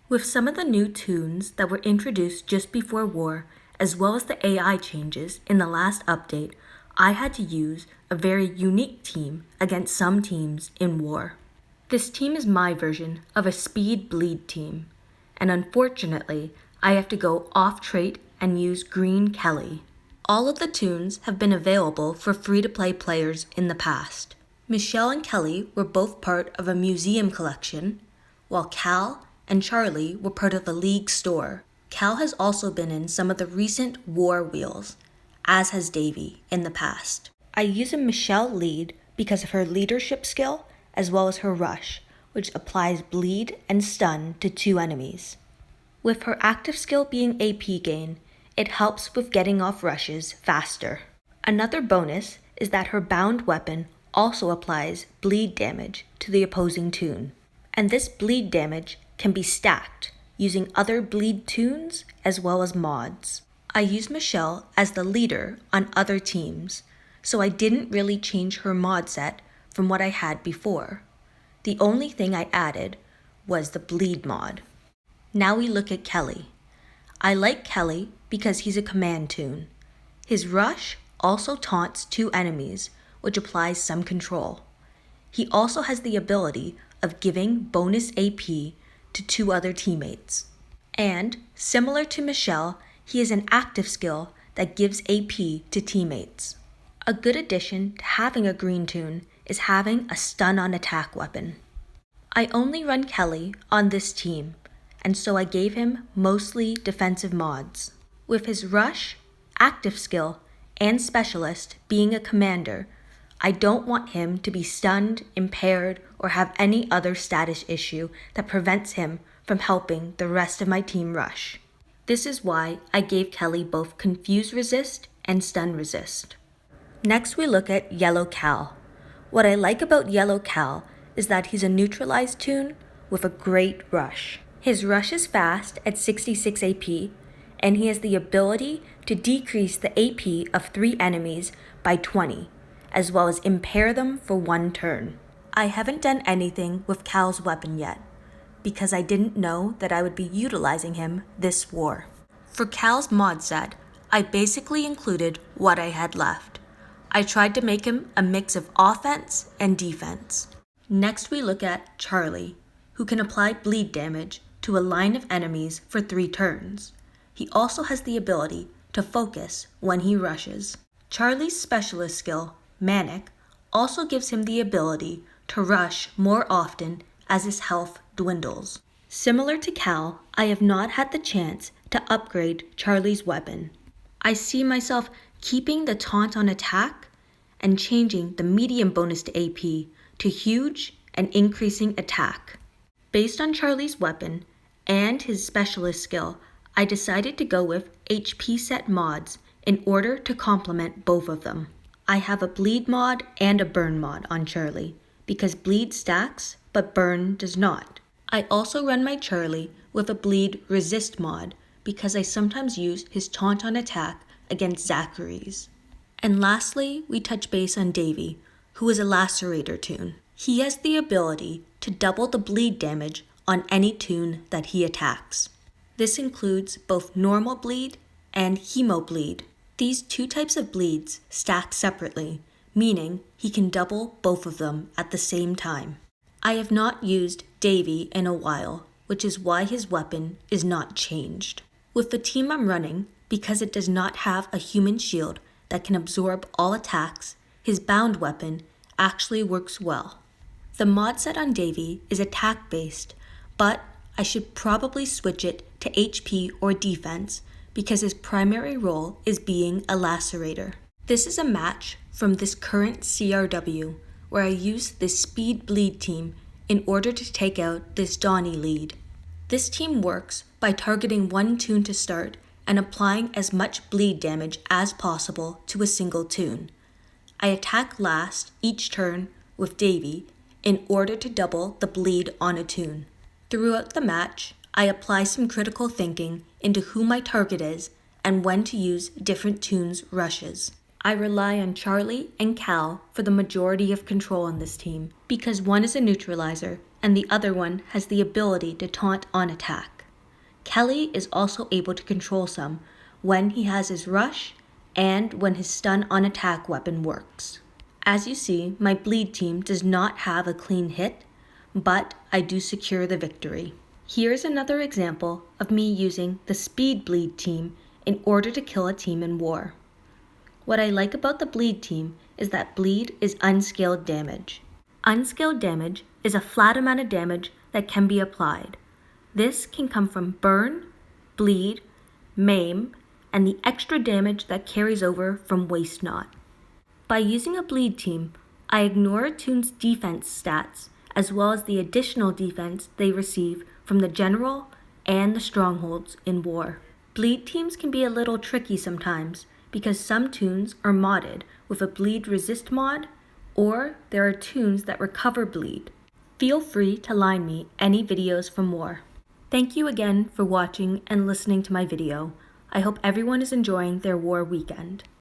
With some of the new toons that were introduced just before war, as well as the AI changes in the last update, I had to use a very unique team against some teams in war. This team is my version of a speed bleed team, and unfortunately, I have to go off trait and use Green Kelly. All of the toons have been available for free-to-play players in the past. Michelle and Kelly were both part of a museum collection, while Cal and Charlie were part of the League store. Cal has also been in some of the recent war wheels, as has Davy in the past. I use a Michelle lead because of her leadership skill as well as her rush, which applies bleed and stun to 2 enemies. With her active skill being AP gain, it helps with getting off rushes faster. Another bonus is that her bound weapon also applies bleed damage to the opposing toon, and this bleed damage can be stacked using other bleed toons as well as mods. I use Michelle as the leader on other teams, so I didn't really change her mod set from what I had before. The only thing I added was the bleed mod. Now we look at Kelly. I like Kelly because he's a command toon. His rush also taunts 2 enemies, which applies some control. He also has the ability of giving bonus AP to 2 other teammates. And, similar to Michelle, he has an active skill that gives AP to teammates. A good addition to having a green toon is having a stun on attack weapon. I only run Kelly on this team, and so I gave him mostly defensive mods. With his rush, active skill, and specialist being a commander, I don't want him to be stunned, impaired, or have any other status issue that prevents him from helping the rest of my team rush. This is why I gave Kelly both confuse resist and stun resist. Next we look at Yellow Cal. What I like about Yellow Cal is that he's a neutralized toon with a great rush. His rush is fast at 66 AP, and he has the ability to decrease the AP of 3 enemies by 20, as well as impair them for 1 turn. I haven't done anything with Cal's weapon yet, because I didn't know that I would be utilizing him this war. For Cal's mod set, I basically included what I had left. I tried to make him a mix of offense and defense. Next we look at Charlie, who can apply bleed damage to a line of enemies for 3 turns. He also has the ability to focus when he rushes. Charlie's specialist skill, Manic, also gives him the ability to rush more often as his health dwindles. Similar to Cal, I have not had the chance to upgrade Charlie's weapon. I see myself keeping the taunt on attack and changing the medium bonus to AP to huge and increasing attack. Based on Charlie's weapon and his specialist skill, I decided to go with HP set mods in order to complement both of them. I have a bleed mod and a burn mod on Charlie, because bleed stacks, but burn does not. I also run my Charlie with a bleed resist mod, because I sometimes use his taunt on attack against Zachary's. And lastly, we touch base on Davy, who is a lacerator toon. He has the ability to double the bleed damage on any toon that he attacks. This includes both normal bleed and hemo bleed. These 2 types of bleeds stack separately, meaning he can double both of them at the same time. I have not used Davy in a while, which is why his weapon is not changed. With the team I'm running, because it does not have a human shield that can absorb all attacks, his bound weapon actually works well. The mod set on Davy is attack based, but I should probably switch it to HP or defense because his primary role is being a lacerator. This is a match from this current CRW where I use this speed bleed team in order to take out this Donnie lead. This team works by targeting 1 toon to start and applying as much bleed damage as possible to a single toon. I attack last each turn with Davy in order to double the bleed on a toon. Throughout the match, I apply some critical thinking into who my target is and when to use different toons' rushes. I rely on Charlie and Cal for the majority of control in this team because one is a neutralizer and the other one has the ability to taunt on attack. Kelly is also able to control some when he has his rush and when his stun on attack weapon works. As you see, my bleed team does not have a clean hit, but I do secure the victory. Here's another example of me using the speed bleed team in order to kill a team in war. What I like about the bleed team is that bleed is unscaled damage. Unscaled damage is a flat amount of damage that can be applied. This can come from burn, bleed, maim, and the extra damage that carries over from waste not. By using a bleed team, I ignore a toon's defense stats as well as the additional defense they receive from the general and the strongholds in war. Bleed teams can be a little tricky sometimes because some toons are modded with a bleed resist mod, or there are toons that recover bleed. Feel free to line me any videos for more. Thank you again for watching and listening to my video. I hope everyone is enjoying their war weekend.